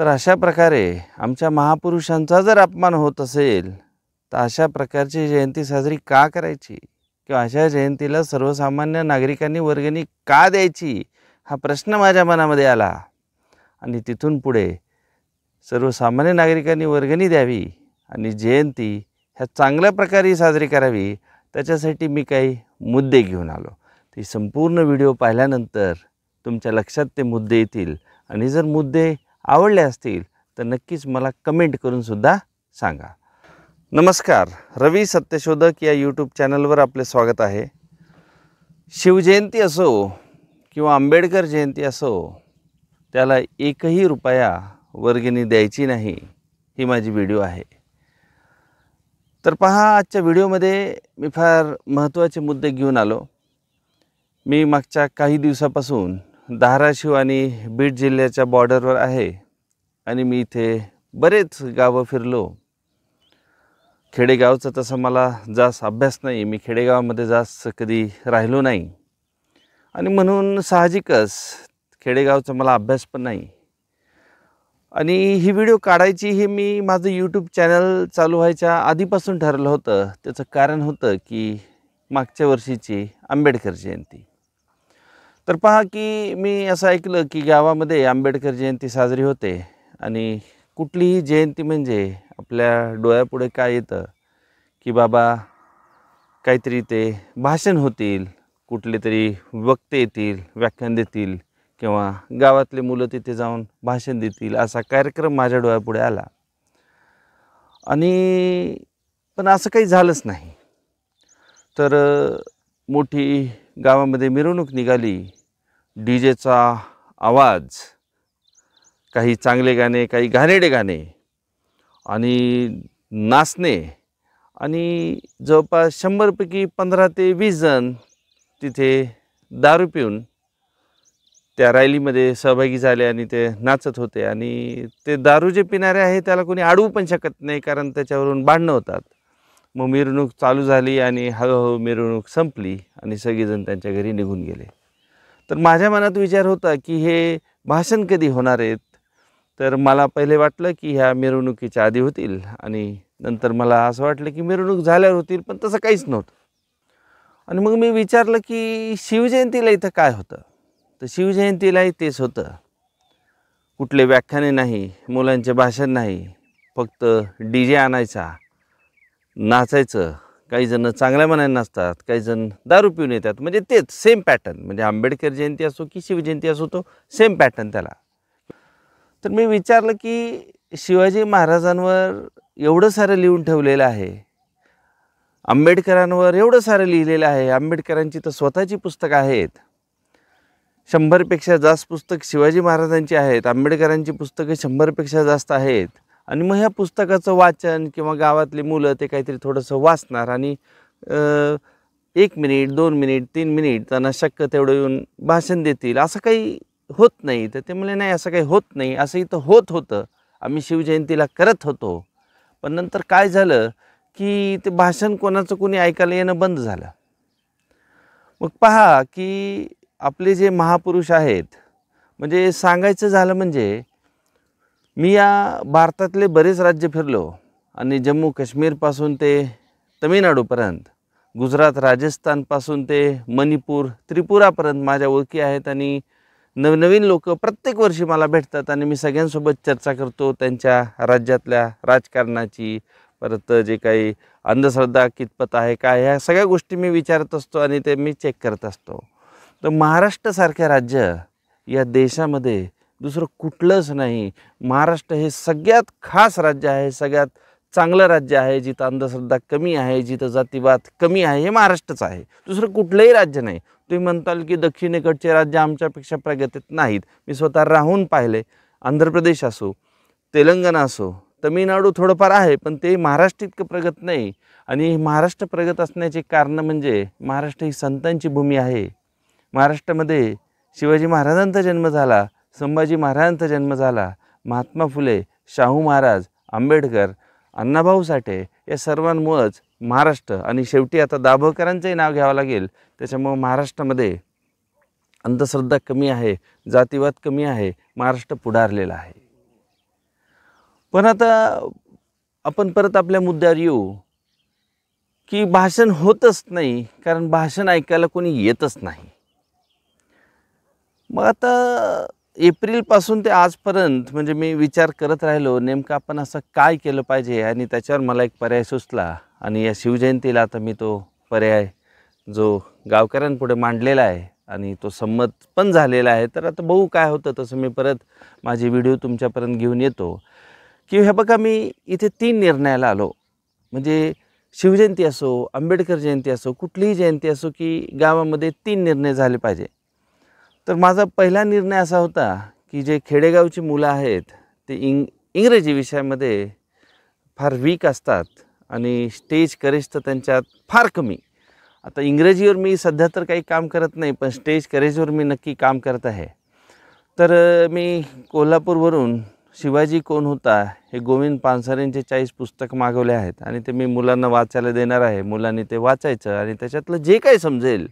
तर अशा प्रकारे आमच्या महापुरुषांचा जर अपमान होत असेल तर अशा प्रकारची जयंती साजरी का करायची किंवा अशा जयंतीला सर्वसामान्य नागरिकांनी वर्गणी का द्यायची हा प्रश्न माझ्या मनामध्ये आला। आणि तिथून पुढे सर्वसामान्य नागरिकांनी वर्गणी द्यावी आणि जयंती ह्या चांगल्या प्रकारे साजरी करावी, त्याच्यासाठी मी काही मुद्दे घेऊन आलो। ती संपूर्ण व्हिडिओ पाहिल्यानंतर तुमच्या लक्षात ते मुद्दे येतील आणि जर मुद्दे आवडले असतील तर नक्कीच मला कमेंट करून सुद्धा सांगा। नमस्कार, रवी सत्यशोधक या यूट्यूब चॅनलवर आपले स्वागत आहे। शिवजयंती असो किंवा आंबेडकर जयंती असो, त्याला एकही रुपया वर्गणी द्यायची नाही, ही माझी व्हिडिओ आहे। तर पहा, आजच्या व्हिडिओमध्ये मी फार महत्त्वाचे मुद्दे घेऊन आलो। मी मागच्या काही दिवसापासून धाराशिव आणि बीड जिल्ह्याच्या बॉर्डरवर आहे आणि मी इथे बरेच गावं फिरलो। खेडेगावचा तसा मला जास्त अभ्यास नाही, मी खेडेगावामध्ये जास्त कधी राहिलो नाही आणि म्हणून साहजिकच खेडेगावचा मला अभ्यास पण नाही। आणि ही व्हिडिओ काढायची हे मी माझं यूट्यूब चॅनल चालू व्हायच्या आधीपासून ठरलं होतं। त्याचं कारण होतं की मागच्या वर्षीची आंबेडकर जयंती। तर पहा की मी असं ऐकलं की गावामध्ये आंबेडकर जयंती साजरी होते आणि कुठलीही जयंती म्हणजे आपल्या डोळ्यापुढे काय येतं की बाबा काहीतरी ते भाषण होतील, कुठले तरी वक्ते येतील, व्याख्यान देतील किंवा गावातले मुलं तिथे जाऊन भाषण देतील, असा कार्यक्रम माझ्या डोळ्यापुढे आला। आणि पण असं काही झालंच नाही। तर मोठी गावामध्ये मिरवणूक निघाली, डीजेचा आवाज, काही चांगले गाणे, काही घाणेरडे गाणे आणि नाचणे, आणि जवळपास 100 पैकी 15 ते 20 जण तिथे दारू पिऊन त्या रॅलीमध्ये सहभागी झाले आणि ते नाचत होते। आणि ते दारू जे पिणारे आहे त्याला कोणी अडवू पण शकत नाही, कारण त्याच्यावरून भांडणं होतात। मग मिरवणूक चालू झाली आणि हळूहळू मिरवणूक संपली आणि सगळेजण त्यांच्या घरी निघून गेले। तर माझ्या मनात विचार होता की हे भाषण कधी होणार आहेत। तर मला पहिले वाटलं की ह्या मिरवणुकीच्या आधी होतील आणि नंतर मला असं वाटलं की मिरवणूक झाल्यावर होतील, पण तसं काहीच नव्हतं। आणि मग मी विचारलं की शिवजयंतीला इथं काय होतं। तर शिवजयंतीलाही तेच होतं, कुठले व्याख्याने नाही, मुलांचे भाषण नाही, फक्त डीजे आणायचा, नाचायचं। काही जण चांगल्या मनाने नाचतात, काही जण दारू पिऊन येतात, म्हणजे तेच सेम पॅटर्न। म्हणजे आंबेडकर जयंती असो की शिवजयंती असो, तो सेम पॅटर्न त्याला। तर मी विचारलं की शिवाजी महाराजांवर एवढं सारं लिहून ठेवलेलं आहे, आंबेडकरांवर एवढं सारं लिहिलेलं आहे, आंबेडकरांची तर स्वतःची पुस्तकं आहेत, 100 पेक्षा जास्त पुस्तक शिवाजी महाराजांची आहेत, आंबेडकरांची पुस्तकं 100 पेक्षा जास्त आहेत। आणि मग ह्या पुस्तकाचं वाचन किंवा गावातली मुलं ते काहीतरी थोडंसं वाचणार आणि 1 मिनिट, 2 मिनिट, 3 मिनिट त्यांना शक्य तेवढं येऊन भाषण देतील, असं काही होत नाही। तर ते म्हणले नाही, असं काही होत नाही, असं इथं होत होतं, आम्ही शिवजयंतीला करत होतो। पण नंतर काय झालं की ते भाषण कोणाचं कोणी ऐकायला येणं बंद झालं। मग पहा की आपले जे महापुरुष आहेत, म्हणजे सांगायचं झालं म्हणजे मी या भारतातले बरेच राज्य फिरलो आणि जम्मू काश्मीरपासून ते तमिळनाडूपर्यंत, गुजरात राजस्थानपासून ते मणिपूर त्रिपुरापर्यंत माझ्या ओळखी आहेत। आणि नवनवीन लोक प्रत्येक वर्षी मला भेटतात आणि मी सगळ्यांसोबत चर्चा करतो त्यांच्या राज्यातल्या राजकारणाची, परत जे काही अंधश्रद्धा कितपत आहे काय, ह्या सगळ्या गोष्टी मी विचारत असतो आणि ते मी चेक करत असतो। तर महाराष्ट्रासारख्या राज्य या देशामध्ये दुसरं कुठलंच नाही। महाराष्ट्र हे सगळ्यात खास राज्य आहे, सगळ्यात चांगलं राज्य आहे, जिथं अंधश्रद्धा कमी आहे, जिथं जातीवाद कमी आहे, हे महाराष्ट्रच आहे, दुसरं कुठलंही राज्य नाही। तुम्ही म्हणताल की दक्षिणेकडचे राज्य आमच्यापेक्षा प्रगतीत नाहीत, मी स्वतः राहून पाहिले। आंध्र प्रदेश असो, तेलंगणा असो, तमिळनाडू थोडंफार आहे, पण ते महाराष्ट्र इतकं प्रगत नाही। आणि महाराष्ट्र प्रगत असण्याचे कारण म्हणजे महाराष्ट्र ही संतांची भूमी आहे। महाराष्ट्रामध्ये शिवाजी महाराजांचा जन्म झाला, संभाजी महाराजांचा जन्म झाला, महात्मा फुले, शाहू महाराज, आंबेडकर, अण्णाभाऊ साठे या सर्वांमुळेच महाराष्ट्र, आणि शेवटी आता दाभोळकरांचंही नाव घ्यावं लागेल, त्याच्यामुळे महाराष्ट्रामध्ये अंधश्रद्धा कमी आहे, जातीवाद कमी आहे, महाराष्ट्र पुढारलेला आहे। पण आता आपण परत आपल्या मुद्द्यावर येऊ की भाषण होतच नाही, कारण भाषण ऐकायला कोणी येतच नाही. मग आता एप्रिलपासून ते आजपर्यंत म्हणजे मी विचार करत राहिलो नेमकं आपण असं काय केलं पाहिजे, आणि त्याच्यावर मला एक पर्याय सुचला. आणि या शिवजयंतीला आता मी तो पर्याय जो गावकऱ्यांपुढे मांडलेला आहे आणि तो संमत पण झालेला आहे. तर आता बघू काय होतं. तसं मी परत माझी व्हिडिओ तुमच्यापर्यंत घेऊन येतो की हे बघा, मी इथे 3 निर्णयाला आलो. म्हणजे शिवजयंती असो, आंबेडकर जयंती असो, कुठलीही जयंती असो, की गावामध्ये 3 निर्णय झाले पाहिजे. तर माझा पहिला निर्णय असा होता की जे खेडेगावची मुलं आहेत ते इंग्रजी विषयामध्ये फार वीक असतात आणि स्टेज करेज तर त्यांच्यात फार कमी. आता इंग्रजीवर मी सध्या तर काही काम करत नाही, पण स्टेज करेजवर मी नक्की काम करत आहे. तर मी कोल्हापूरवरून शिवाजी कोण होता हे गोविंद पानसरेंचे 40 पुस्तक मागवले आहेत आणि ते मी मुलांना वाचायला देणार आहे. मुलांनी ते वाचायचं आणि त्याच्यातलं जे काही समजेल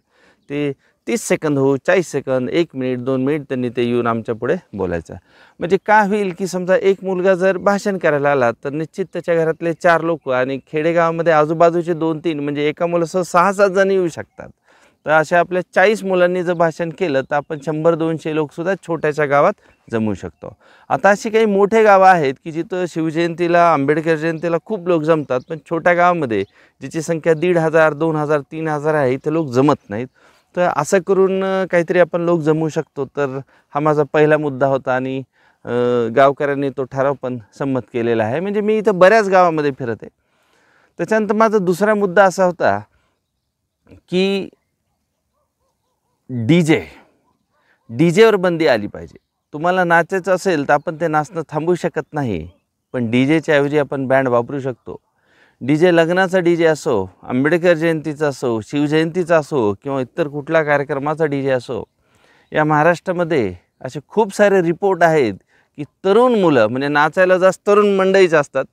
ते 30 सेकंद हो, 40 सेकंद, 1 मिनिट, 2 मिनिट त्यांनी ते येऊन आमच्या पुढे बोलायचं. म्हणजे काय होईल की समजा एक मुलगा जर भाषण करायला आला तर निश्चित त्याच्या घरातले 4 लोक आणि खेडेगावामध्ये आजूबाजूचे 2-3 म्हणजे एका मुलासह 6-7 जण येऊ शकतात. तर अशा आपल्या 40 मुलांनी जर भाषण केलं तर आपण 100-200 लोकसुद्धा छोट्याशा गावात जमवू शकतो. आता अशी काही मोठे गावं आहेत की जिथं शिवजयंतीला, आंबेडकर जयंतीला खूप लोक जमतात, पण छोट्या गावामध्ये जिची संख्या 1,500, 2,000, 3,000 आहे इथं लोक जमत नाहीत. तर असं करून काहीतरी आपण लोक जमवू शकतो. तर हा माझा पहिला मुद्दा होता आणि गावकऱ्यांनी तो ठराव पण संमत केलेला आहे. म्हणजे मी इथं बऱ्याच गावामध्ये फिरत आहे. त्याच्यानंतर माझा दुसरा मुद्दा असा होता की डीजेवर बंदी आली पाहिजे. तुम्हाला नाचायचं असेल तर आपण ते नाचणं थांबवू शकत नाही, पण डीजेच्या ऐवजी आपण बँड वापरू शकतो. डीजे लग्नाचा डीजे असो, आंबेडकर जयंतीचा असो, शिवजयंतीचा असो किंवा इतर कुठल्या कार्यक्रमाचा डीजे असो, या महाराष्ट्रामध्ये असे खूप सारे रिपोर्ट आहेत की तरुण मुलं म्हणजे नाचायला जास्त तरुण मंडळीच असतात,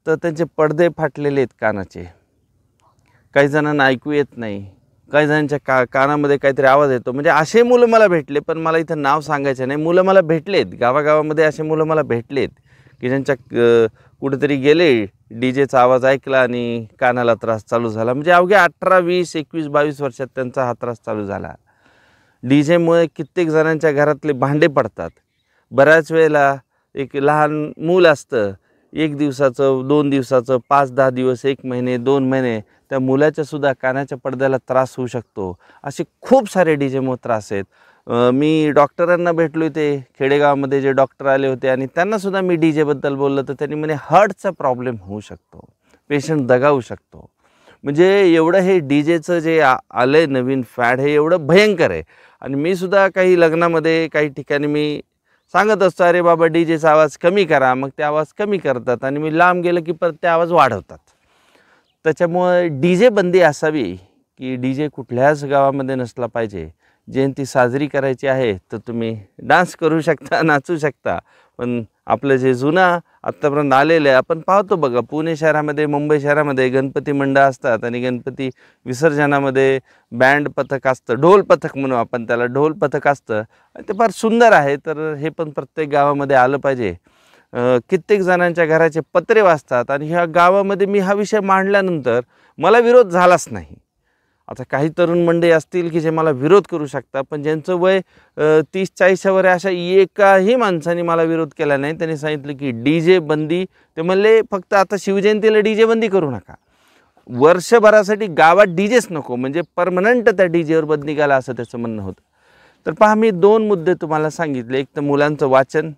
तर त्यांचे पडदे फाटलेले आहेत कानाचे. काही जणांना ऐकू येत नाही, काही जणांच्या कानामध्ये काहीतरी आवाज येतो. म्हणजे असे मुलं मला भेटले, पण मला इथं नाव सांगायचं नाही. मुलं मला भेटलेत, गावागावामध्ये असे मुलं मला भेटलेत की ज्यांच्या कुठेतरी गेले, डीजेचा आवाज ऐकला आणि कानाला त्रास चालू झाला. म्हणजे अवघ्या 18, 20, 21, 22 वर्षात त्यांचा हा त्रास चालू झाला. डीजेमुळे कित्येक जणांच्या घरातले भांडे पडतात. बऱ्याच वेळेला एक लहान मूल असतं, 1 दिवसाचं, 2 दिवसाचं, 5-10 दिवस, 1 महिने, 2 महिने, त्या मुलाच्या सुद्धा कानाच्या पडद्याला त्रास होऊ शकतो. असे खूप सारे डीजेमुळे त्रास आहेत. मी डॉक्टरांना भेटलो इथे खेडेगावामध्ये, जे डॉक्टर आले होते आणि त्यांनासुद्धा मी डीजेबद्दल बोललो तर त्यांनी म्हणे हार्टचा प्रॉब्लेम होऊ शकतो, पेशंट दगावू शकतो. म्हणजे एवढं हे डीजेचं जे आलं आहे नवीन फॅड, हे एवढं भयंकर आहे. आणि मी सुद्धा काही लग्नामध्ये काही ठिकाणी मी सांगत असतो, अरे बाबा डीजेचा आवाज कमी करा, मग ते आवाज कमी करतात आणि मी लांब गेलं की परत ते आवाज वाढवतात. त्याच्यामुळे डीजे बंदी असावी की डीजे कुठल्याच गावामध्ये नसला पाहिजे. जयंती साजरी करायची आहे तर तुम्ही डान्स करू शकता, नाचू शकता, पण आपलं जे जुनं आत्तापर्यंत आलेलं आहे, आपण पाहतो बघा पुणे शहरामध्ये, मुंबई शहरामध्ये गणपती मंडळ असतात आणि गणपती विसर्जनामध्ये बँड पथक असतं, ढोल पथक म्हणू आपण त्याला, ढोल पथक असतं आणि ते फार सुंदर आहे. तर हे पण प्रत्येक गावामध्ये आलं पाहिजे. कित्येक जणांच्या घराचे पत्रे वाजतात आणि ह्या गावामध्ये मी हा विषय मांडल्यानंतर मला विरोध झालाच नाही. आता काही तरुण मंडळी असतील की जे मला विरोध करू शकतात, पण ज्यांचं वय 30-40 वर अशा एकाही माणसाने मला विरोध केला नाही. त्यांनी सांगितलं की डीजे बंदी, ते म्हणले फक्त आता शिवजयंतीला डीजे बंदी करू नका, वर्षभरासाठी गावात डीजेच नको, म्हणजे परमनंट त्या डीजेवर बंदी घाला, असं त्याचं म्हणणं होतं. तर पहा, मी 2 मुद्दे तुम्हाला सांगितले. एक तर मुलांचं वाचन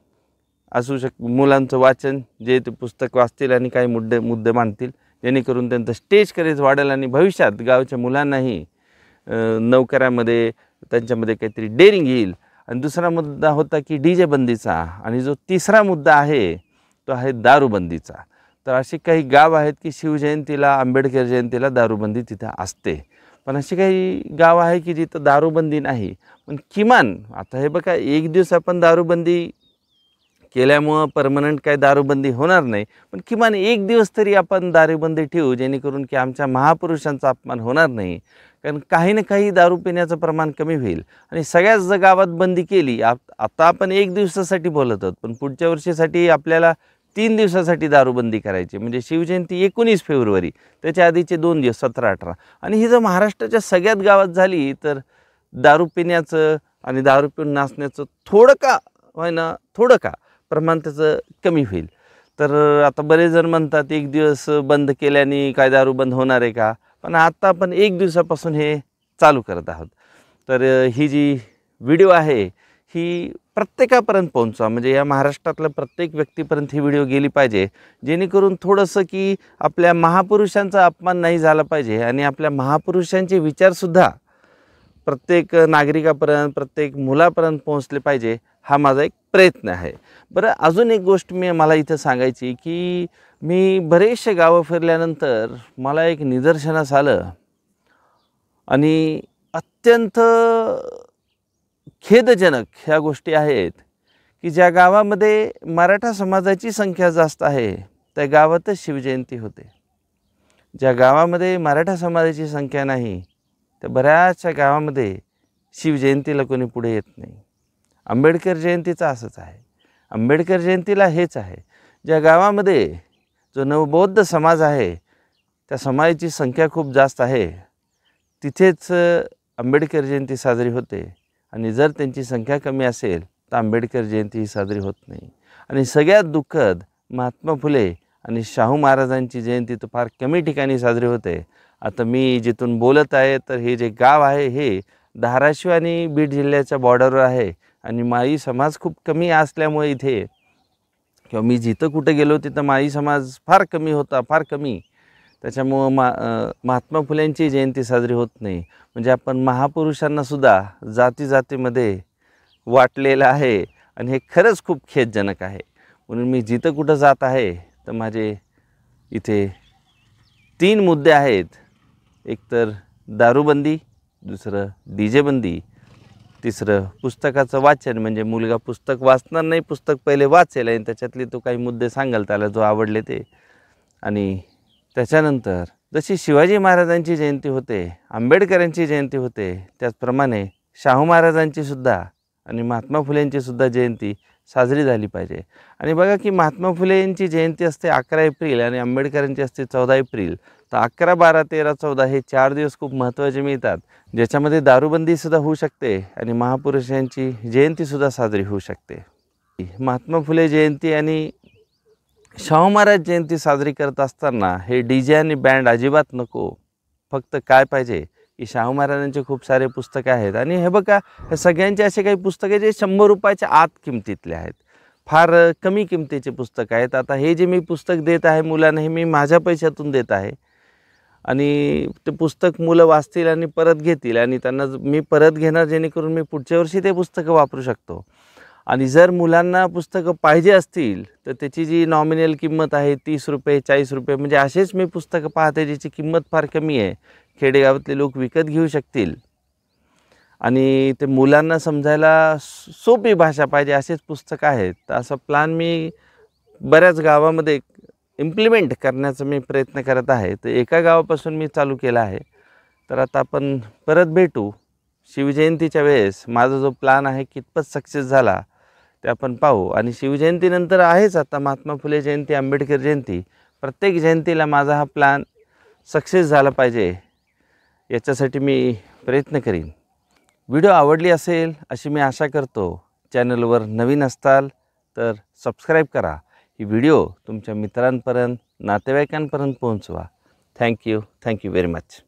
असू मुलांचं वाचन, जे ते पुस्तक वाचतील आणि काही मुद्दे मांडतील, जेणेकरून त्यांचं स्टेज करेज वाढेल आणि भविष्यात गावच्या मुलांनाही नोकऱ्यामध्ये त्यांच्यामध्ये काहीतरी डेअरिंग येईल. आणि दुसरा मुद्दा होता की डीजे बंदीचा, आणि जो तिसरा मुद्दा आहे तो आहे दारूबंदीचा. तर अशी काही गाव आहेत की शिवजयंतीला, आंबेडकर जयंतीला दारूबंदी तिथं असते, पण अशी काही गाव आहे की जिथं दारूबंदी नाही. पण किमान आता हे बघा, एक दिवस आपण दारूबंदी केल्यामुळं परमनंट काही दारूबंदी होणार नाही, पण किमान 1 दिवस तरी आपण दारूबंदी ठेवू, जेणेकरून की आमच्या महापुरुषांचा अपमान होणार नाही. कारण काही ना काही दारू पिण्याचं प्रमाण कमी होईल. आणि सगळ्याच जर गावात बंदी केली, आता आपण 1 दिवसासाठी बोलत आहोत, पण पुढच्या वर्षीसाठी आपल्याला 3 दिवसासाठी दारूबंदी करायची, म्हणजे शिवजयंती 19 फेब्रुवारी, त्याच्या आधीचे 2 दिवस 17-18. आणि ही जर महाराष्ट्राच्या सगळ्यात गावात झाली तर दारू पिण्याचं आणि दारू पिऊन नाचण्याचं थोडं का प्रमाण त्याचं कमी होईल. तर आता बरेच जण म्हणतात 1 दिवस बंद केल्याने काय दारू बंद होणार आहे का? पण आता आपण 1 दिवसापासून हे चालू करत आहोत. तर ही जी व्हिडिओ आहे ही प्रत्येकापर्यंत पोहोचवा, म्हणजे या महाराष्ट्रातल्या प्रत्येक व्यक्तीपर्यंत ही व्हिडिओ गेली पाहिजे, जेणेकरून थोडंसं की आपल्या महापुरुषांचा अपमान नाही झाला पाहिजे आणि आपल्या महापुरुषांचे विचारसुद्धा प्रत्येक नागरिकापर्यंत, प्रत्येक मुलापर्यंत पोहोचले पाहिजे, हा माझा एक प्रयत्न आहे. बरं, अजून एक गोष्ट मला इथं सांगायची की मी बरेचसे गावं फिरल्यानंतर मला एक निदर्शनास आलं आणि अत्यंत खेदजनक ह्या गोष्टी आहेत की ज्या गावामध्ये मराठा समाजाची संख्या जास्त आहे त्या गावातच शिवजयंती होते. ज्या गावामध्ये मराठा समाजाची संख्या नाही त्या बऱ्याचशा गावामध्ये शिवजयंतीला कोणी पुढे येत नाही. आंबेडकर जयंतीचं असंच आहे. आंबेडकर जयंतीला हेच आहे. ज्या गावामध्ये जो नवबौद्ध समाज आहे त्या समाजाची संख्या खूप जास्त आहे तिथेच आंबेडकर जयंती साजरी होते आणि जर त्यांची संख्या कमी असेल तर आंबेडकर जयंती ही साजरी होत नाही. आणि सगळ्यात दुःखद, महात्मा फुले आणि शाहू महाराजांची जयंती तर फार कमी ठिकाणी साजरी होते. आता मी जिथून बोलत आहे तर हे जे गाव आहे हे धाराशिव आणि बीड जिल्ह्याच्या बॉर्डरवर आहे आणि माळी समाज खूप कमी असल्यामुळे इथे किंवा मी जिथं कुठं गेलो तिथं माळी समाज फार कमी होता, फार कमी. त्याच्यामुळं महात्मा फुल्यांची जयंती साजरी होत नाही. म्हणजे आपण महापुरुषांनासुद्धा जातीजातीमध्ये वाटलेलं आहे आणि हे खरंच खूप खेदजनक आहे. म्हणून मी जिथं कुठं जात आहे तर माझे इथे 3 मुद्दे आहेत. एक तर दारूबंदी, दुसरं DJ बंदी, तिसरं पुस्तकाचं वाचन, म्हणजे मुलगा पुस्तक वाचणार नाही, पुस्तक पहिले वाचेल आणि त्याच्यातले तो काही मुद्दे सांगाल त्याला जो आवडले ते. आणि त्याच्यानंतर जशी शिवाजी महाराजांची जयंती होते, आंबेडकरांची जयंती होते, त्याचप्रमाणे शाहू महाराजांची सुद्धा आणि महात्मा फुलेंची सुद्धा जयंती साजरी झाली पाहिजे. आणि बघा की महात्मा फुलेंची जयंती असते 11 एप्रिल आणि आंबेडकरांची असते 14 एप्रिल. तर 11, 12, 13, 14 हे 4 दिवस खूप महत्त्वाचे मिळतात, ज्याच्यामध्ये दारूबंदीसुद्धा होऊ शकते आणि महापुरुषांची जयंतीसुद्धा साजरी होऊ शकते. महात्मा फुले जयंती आणि शाहू महाराज जयंती साजरी करत असताना हे DJ आणि बँड अजिबात नको. फक्त काय पाहिजे की शाहू महाराजांचे खूप सारे पुस्तकं आहेत आणि हे बघा हे सगळ्यांचे असे काही पुस्तकं जे 100 रुपयाच्या आत किमतीतले आहेत, फार कमी किमतीचे पुस्तक आहेत. आता हे जे मी पुस्तक देत आहे मुलांना हे मी माझ्या पैशातून देत आहे आणि ते पुस्तक मुलं वाचतील आणि परत घेतील आणि त्यांना मी परत घेणार, जेणेकरून मी पुढच्या वर्षी ते पुस्तकं वापरू शकतो. आणि जर मुलांना पुस्तकं पाहिजे असतील तर त्याची जी नॉमिनल किंमत आहे 30 रुपये, 40 रुपये, म्हणजे असेच मी पुस्तकं पाहते ज्याची किंमत फार कमी आहे, खेडेगावातले लोक विकत घेऊ शकतील आणि ते मुलांना समजायला सोपी भाषा पाहिजे असेच पुस्तकं आहेत. तर असा प्लॅन मी बऱ्याच गावामध्ये इम्प्लिमेंट करण्याचा मी प्रयत्न करत आहे. तर एका गावापासून मी चालू केला आहे. तर आता आपण परत भेटू शिवजयंतीच्या वेळेस. माझा जो प्लॅन आहे कितपत सक्सेस झाला ते आपण पाहू. आणि शिवजयंतीनंतर आहेच आता महात्मा फुले जयंती, आंबेडकर जयंती. प्रत्येक जयंतीला माझा हा प्लॅन सक्सेस झाला पाहिजे याच्यासाठी मी प्रयत्न करीन. व्हिडिओ आवडली असेल अशी मी आशा करतो. चॅनलवर नवीन असताल तर सबस्क्राईब करा. ही व्हिडिओ तुमच्या मित्रांपर्यंत, नातेवाईकांपर्यंत पोहोचवा. Thank you very much.